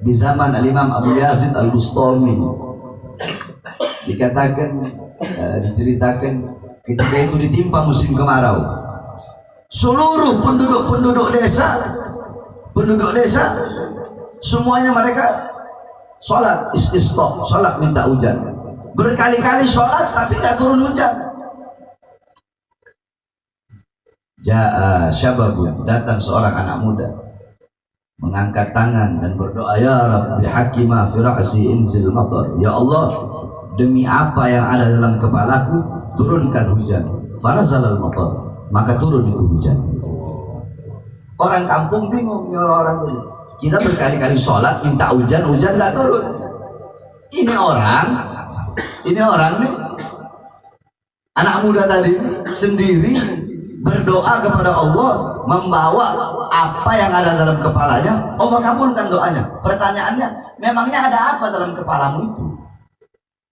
di zaman Al-Imam Abu Yazid Al-Bustami. Dikatakan, diceritakan ketika itu ditimpa musim kemarau, seluruh penduduk desa semuanya mereka sholat istisqa, sholat minta hujan, berkali-kali sholat tapi tidak turun hujan. Ja'a syababun, datang seorang anak muda mengangkat tangan dan berdoa, ya Rabbi hakima fi ra'si inzil matar, ya Allah demi apa yang ada dalam kepalaku turunkan hujan. Farazalal matar, maka turun itu hujan. Orang kampung bingung, orang itu kita berkali-kali sholat minta hujan nggak turun. Ini orang nih, anak muda tadi sendiri berdoa kepada Allah, membawa apa yang ada dalam kepalanya, Allah kabulkan doanya. Pertanyaannya, memangnya ada apa dalam kepalamu itu?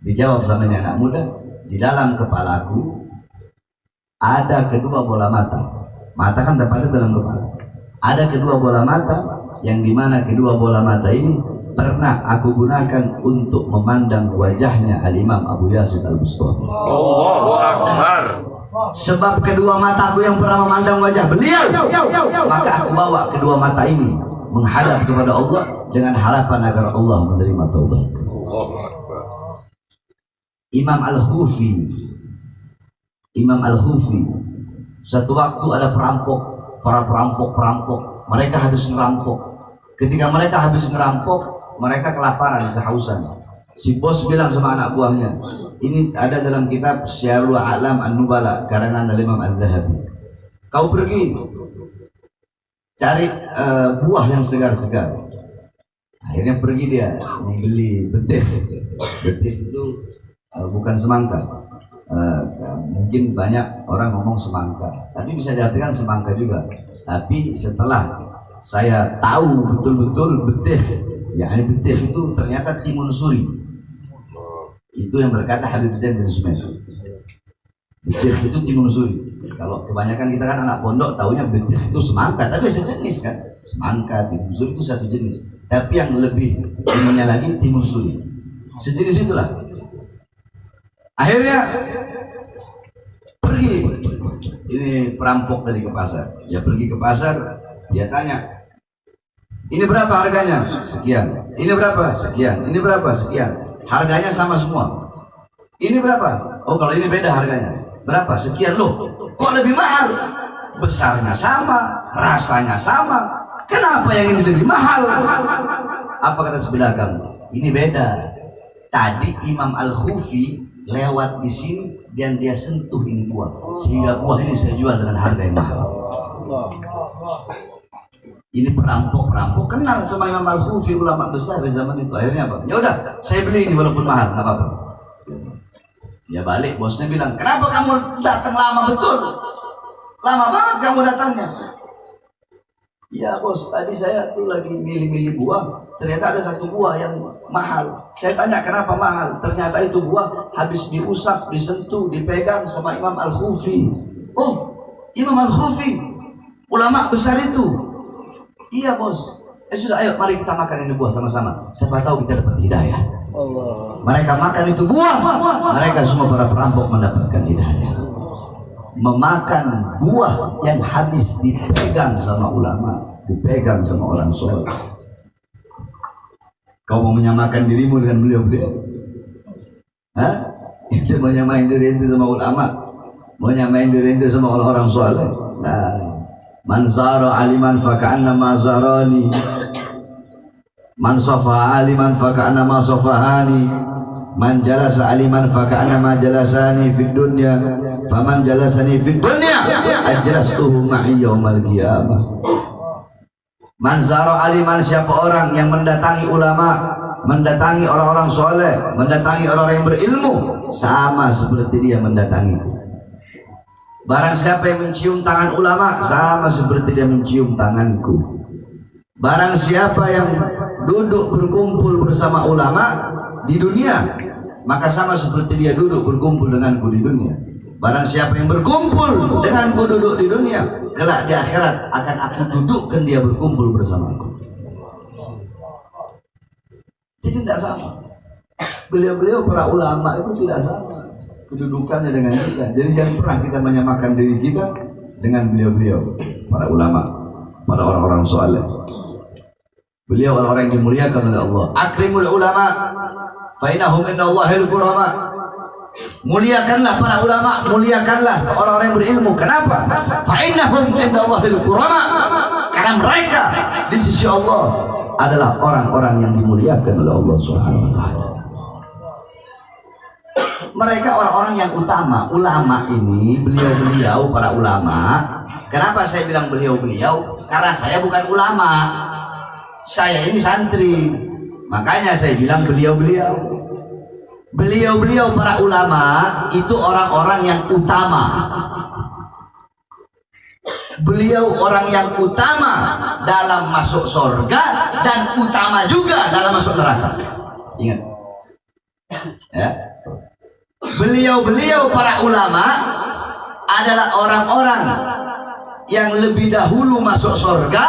Dijawab sama ini anak muda, di dalam kepalaku ada kedua bola mata. Mata kan tempatnya dalam kepala. Ada kedua bola mata, yang dimana kedua bola mata ini pernah aku gunakan untuk memandang wajahnya Al-Imam Abu Yazid Al-Bustami. Allahu Akbar. Sebab kedua mataku yang pernah memandang wajah beliau, maka aku bawa kedua mata ini menghadap kepada Allah dengan harapan agar Allah menerima taubat. Imam Al-Hufi, satu waktu ada para perampok, mereka habis ngerampok. Ketika mereka habis ngerampok, mereka kelaparan, kehausan. Si bos bilang sama anak buahnya, ini ada dalam kitab Syiarul A'lam An-Nubala karangan Al-Imam Al-Zahabi, kau pergi cari buah yang segar-segar. Akhirnya pergi dia membeli betik. Betik itu bukan semangka. Mungkin banyak orang ngomong semangka, tapi bisa diartikan semangka juga. Tapi setelah saya tahu betul-betul betik, yakni betik itu ternyata timun suri. Itu yang berkata Habib Zain bin Sumail. Betik itu timun suri. Kalau kebanyakan kita kan anak pondok tahunya betik itu semangka, tapi sejenis kan. Semangka, timun suri itu satu jenis. Tapi yang lebih timunnya lagi timun suri. Sejenis itulah. Akhirnya pergi ini perampok tadi ke pasar. Dia pergi ke pasar, dia tanya, ini berapa harganya? Sekian. Ini berapa? Sekian. Ini berapa? Sekian. Harganya sama semua. Ini berapa? Oh, kalau ini beda harganya. Berapa? Sekian. Loh, kok lebih mahal? Besarnya sama, rasanya sama. Kenapa yang ini lebih mahal? Apa kata sebelah kamu? Ini beda. Tadi Imam Al-Khufi lewat di sini dan dia sentuh ini buah, sehingga buah ini saya jual dengan harga yang mahal. Ini perampok kenal sama Imam Al-Khufi, ulama besar di zaman itu. Akhirnya apa? Ya udah, saya beli ini walaupun mahal, nggak apa-apa. Dia balik, bosnya bilang, kenapa kamu datang lama betul? Lama banget kamu datangnya. Ya bos, tadi saya tuh lagi milih-milih buah, ternyata ada satu buah yang mahal. Saya tanya kenapa mahal, ternyata itu buah habis diusap, disentuh, dipegang sama Imam Al-Khufi. Oh, Imam Al-Khufi, ulama besar itu. Iya bos, sudah, ayo mari kita makan ini buah sama-sama. Siapa tahu kita dapat hidayah. Allah. Mereka makan itu buah, mereka semua para perampok mendapatkan hidayah. Memakan buah yang habis dipegang sama ulama, dipegang sama orang soleh. Kau mau menyamakan dirimu dengan beliau-beliau? Hah? Itu mau nyamain diri itu sama ulama, mau nyamain diri itu sama orang-orang soleh? Nah. Man zara aliman faka'annama zarani, man safa aliman faka'annama safahani, man jalasa aliman faka'annama jalasani fid dunya, faman jalasani fid dunya ajlastuhu ma'i yaumal qiyamah. Man zara aliman, siapa orang yang mendatangi ulama, mendatangi orang-orang soleh, mendatangi orang-orang yang berilmu, sama seperti dia mendatangiku. Barang siapa yang mencium tangan ulama, sama seperti dia mencium tanganku. Barang siapa yang duduk berkumpul bersama ulama di dunia, maka sama seperti dia duduk berkumpul denganku di dunia. Barang siapa yang berkumpul denganku duduk di dunia, kelak di akhirat akan aku dudukkan dia berkumpul bersamaku. Jadi tidak sama. Beliau-beliau para ulama itu tidak sama kedudukannya dengan kita. Jadi jangan pernah kita menyamakan diri kita dengan beliau-beliau para ulama, para orang-orang saleh. Beliau orang-orang yang dimuliakan oleh Allah. Akrimul ulama fa innahum indallahil kurama. Muliakanlah para ulama, muliakanlah orang-orang yang berilmu. Kenapa? Fa innahum indallahil kurama. Karena mereka di sisi Allah adalah orang-orang yang dimuliakan oleh Allah Subhanahu wa taala. Mereka orang-orang yang utama. Ulama ini, beliau-beliau para ulama. Kenapa saya bilang beliau-beliau? Karena saya bukan ulama. Saya ini santri. Makanya saya bilang beliau-beliau. Beliau-beliau para ulama itu orang-orang yang utama. Beliau orang yang utama dalam masuk surga dan utama juga dalam masuk neraka. Ingat. Ya. Beliau-beliau para ulama adalah orang-orang yang lebih dahulu masuk surga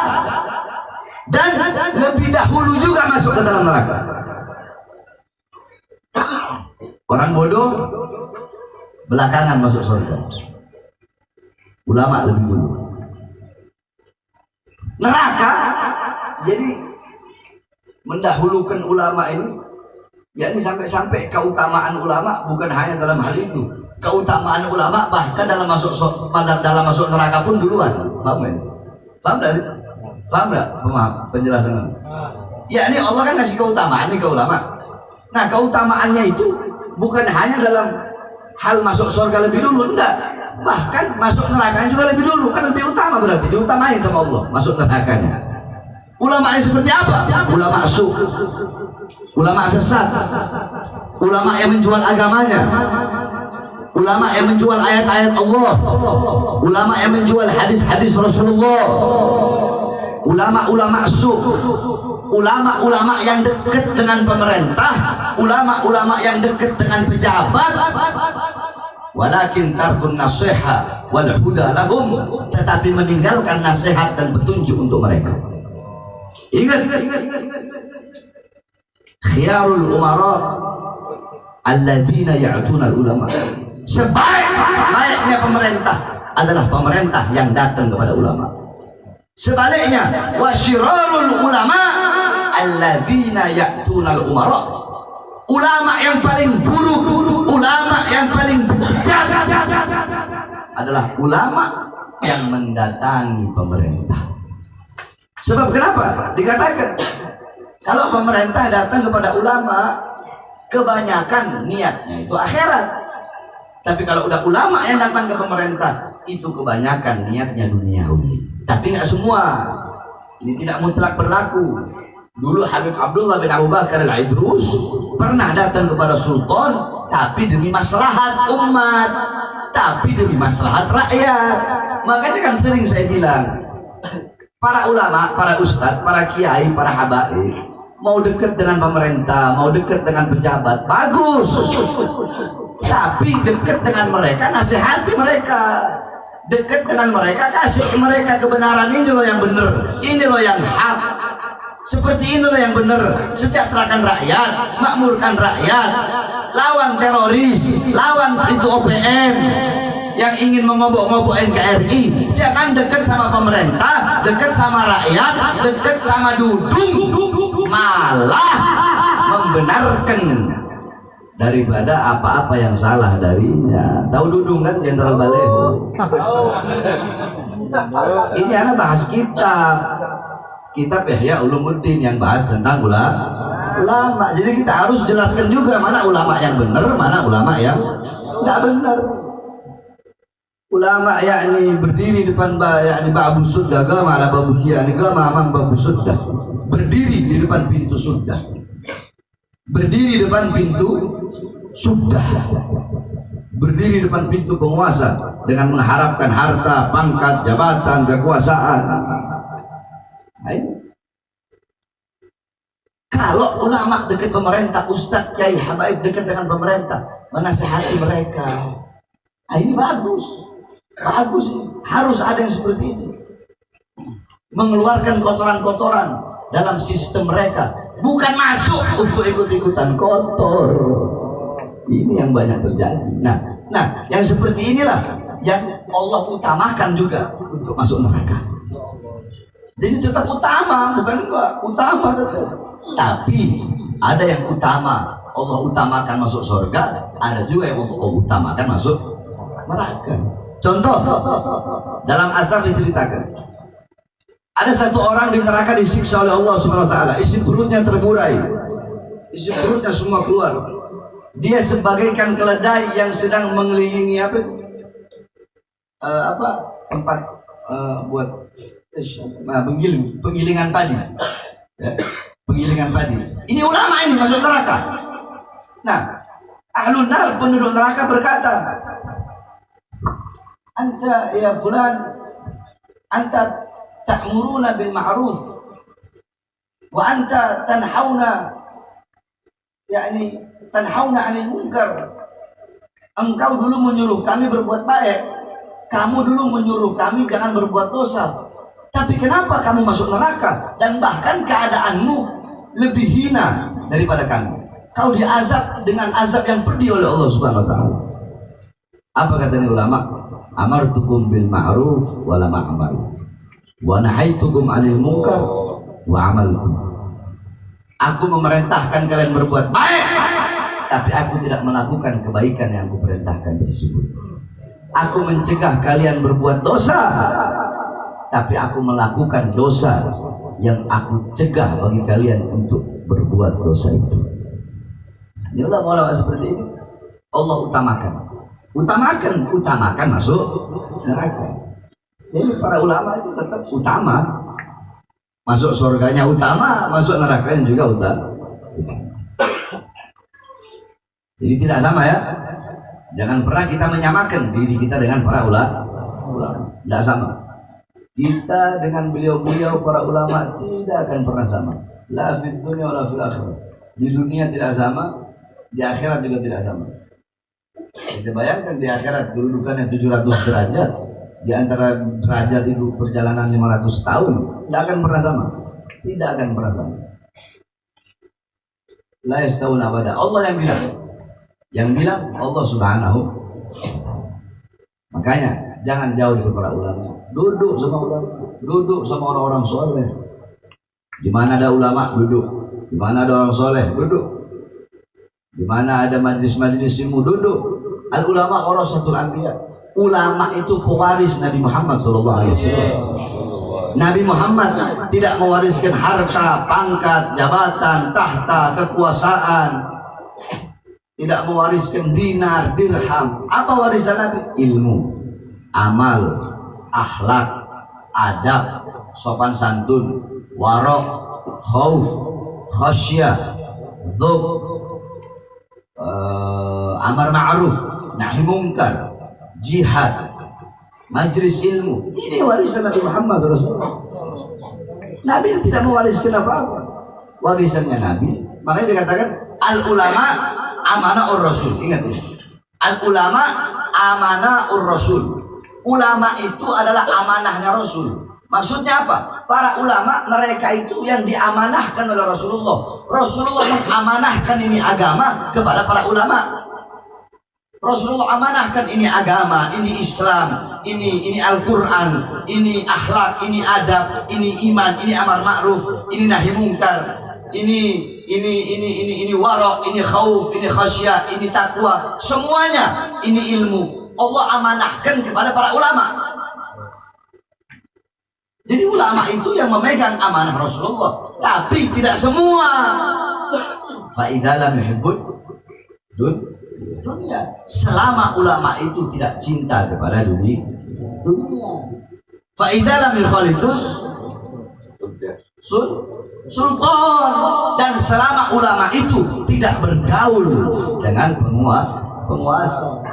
dan lebih dahulu juga masuk ke dalam neraka. Orang bodoh belakangan masuk surga. Ulama lebih dulu. Neraka jadi mendahulukan ulama ini, yakni sampai-sampai keutamaan ulama bukan hanya dalam hal itu. Keutamaan ulama bahkan dalam masuk neraka pun duluan. Paham ya? Paham enggak sih? Paham enggak? Paham penjelasan. Yakni Allah kan kasih keutamaan nih ke ulama. Nah, keutamaannya itu bukan hanya dalam hal masuk surga lebih dulu, enggak. Bahkan masuk neraka juga lebih dulu, kan lebih utama, berarti diutamain sama Allah masuk nerakanya. Ulama ini seperti apa? Ulama su, ulama sesat, ulama yang menjual agamanya, ulama yang menjual ayat-ayat Allah, ulama yang menjual hadis-hadis Rasulullah, ulama-ulama su, ulama-ulama yang dekat dengan pemerintah, ulama-ulama yang dekat dengan pejabat. Walakin tarkun nasiha wal huda lahum, tetapi meninggalkan nasihat dan petunjuk untuk mereka. Ingat, khiyarul umara alladzina ya'tuna al-ulama. Sebaik-baiknya pemerintah adalah pemerintah yang datang kepada ulama. Sebaliknya, wasyirarul ulama alladzina ya'tuna al-umara. Ulama yang paling buruk, ulama yang paling bejat adalah ulama yang mendatangi pemerintah. Sebab kenapa? Dikatakan kalau pemerintah datang kepada ulama, kebanyakan niatnya itu akhirat. Tapi kalau udah ulama yang datang ke pemerintah, itu kebanyakan niatnya duniawi. Tapi nggak semua. Ini tidak mutlak berlaku. Dulu Habib Abdullah bin Abu Bakar al-Idrus pernah datang kepada sultan, tapi demi maslahat umat, tapi demi maslahat rakyat. Makanya kan sering saya bilang, para ulama, para ustadz, para kiai, para habaib mau dekat dengan pemerintah, mau dekat dengan pejabat, bagus. Tapi dekat dengan mereka, nasihati mereka. Dekat dengan mereka, kasih mereka kebenaran. Ini loh yang benar, ini loh yang hak. Seperti inilah yang benar, sejahterakan rakyat, makmurkan rakyat, lawan teroris, lawan itu OPM yang ingin memobok-mobok NKRI. Jangan dekat sama pemerintah, dekat sama rakyat, dekat sama dudung, malah membenarkan daripada apa-apa yang salah darinya. Tahu dudung kan, Jenderal Baleho? Ini anak bahas kitab Ihya Ulumuddin yang bahas tentang ulama. Jadi kita harus jelaskan juga mana ulama yang benar, mana ulama yang tidak benar. Ulama yakni berdiri depan yakni babu surga, gama ala babu yakni gama amam babu surga. Berdiri di depan pintu surga. Berdiri depan pintu surga. Berdiri depan pintu penguasa dengan mengharapkan harta, pangkat, jabatan, kekuasaan. Kalau ulama dekat pemerintah, ustadz, kiai, habaib dekat dengan pemerintah, menasihati mereka. Ini bagus, bagus. Harus ada yang seperti ini, mengeluarkan kotoran-kotoran, dalam sistem mereka, bukan masuk untuk ikut-ikutan kotor. Ini yang banyak terjadi. Nah, yang seperti inilah yang Allah utamakan juga untuk masuk neraka. Jadi tetap utama, bukan enggak, utama tetap. Tapi ada yang utama, Allah utamakan masuk surga, ada juga yang Allah utamakan masuk neraka. Contoh, dalam azab diceritakan, ada satu orang di neraka disiksa oleh Allah Subhanahu wa taala, isi perutnya terburai, isi perutnya semua keluar. Dia sebagaikan keledai yang sedang mengelilingi tempat buat penggilingan padi. Ya, penggilingan padi. Ini ulama ini masuk neraka. Nah, ahlun nar, penduduk neraka berkata, anta ya fulan, anta ta'muruna bil ma'ruf wa anta tanhauna tanhauna 'anil munkar. Engkau dulu menyuruh kami berbuat baik, kamu dulu menyuruh kami jangan berbuat dosa. Tapi kenapa kamu masuk neraka dan bahkan keadaanmu lebih hina daripada kami? Kau diazab dengan azab yang pedih oleh Allah Subhanahu wa taala. Apa katanya ulama? Amartukum bil ma'ruf wa lam a'mal. Wa nahaitukum 'anil munkar wa amaltum. Aku memerintahkan kalian berbuat baik, tapi aku tidak melakukan kebaikan yang aku perintahkan tersebut. Aku mencegah kalian berbuat dosa, tapi aku melakukan dosa yang aku cegah bagi kalian untuk berbuat dosa itu. Ini ulama-ulama seperti ini Allah utamakan masuk neraka. Jadi para ulama itu tetap utama, masuk surganya utama, masuk nerakanya juga utama. Jadi tidak sama ya. Jangan pernah kita menyamakan diri kita dengan para ulama. Tidak sama. Kita dengan beliau-beliau para ulama tidak akan pernah sama. La fid dunya wa la fil akhirah. Di dunia tidak sama, di akhirat juga tidak sama. Kita bayangkan di akhirat kedudukannya 700 derajat, di antara derajat itu perjalanan 500 tahun, tidak akan pernah sama. Tidak akan pernah sama. La yastawuna abada. Allah yang bilang. Yang bilang Allah Subhanahu. Makanya jangan jauh dari para ulama. Duduk sama ulama, duduk sama orang-orang soleh. Di mana ada ulama duduk, di mana ada orang soleh duduk, di mana ada majlis-majlis ilmu duduk. Al ulama warasatul anbiya. Ulama itu pewaris Nabi Muhammad SAW. Nabi Muhammad tidak mewariskan harta, pangkat, jabatan, tahta, kekuasaan, tidak mewariskan dinar, dirham. Apa warisan Nabi? Ilmu, amal, akhlak, adab, sopan santun, warok, khauf, khasyah, dzub, amar ma'ruf, nahi mungkar, jihad, majlis ilmu. Ini warisan Nabi Muhammad SAW. Nabi tidak mewariskan apa-apa. Warisannya Nabi, makanya dikatakan al ulama amanahur rasul. Ingat ini, al ulama amanahur rasul. Ulama itu adalah amanahnya Rasul. Maksudnya apa? Para ulama mereka itu yang diamanahkan oleh Rasulullah. Rasulullah mengamanahkan ini agama kepada para ulama. Rasulullah amanahkan ini agama, ini Islam, ini Al-Quran, ini akhlak, ini adab, ini iman, ini amar ma'ruf, ini nahi mungkar, ini warok, ini khauf, ini khasyah, ini takwa. Semuanya ini ilmu. Allah amanahkan kepada para ulama. Jadi ulama itu yang memegang amanah Rasulullah, tapi tidak semua. Fa idza lam yuhibbud dunya, selama ulama itu tidak cinta kepada dunia. Fa idza lam yukhalitus sultan, dan selama ulama itu tidak bergaul dengan penguasa.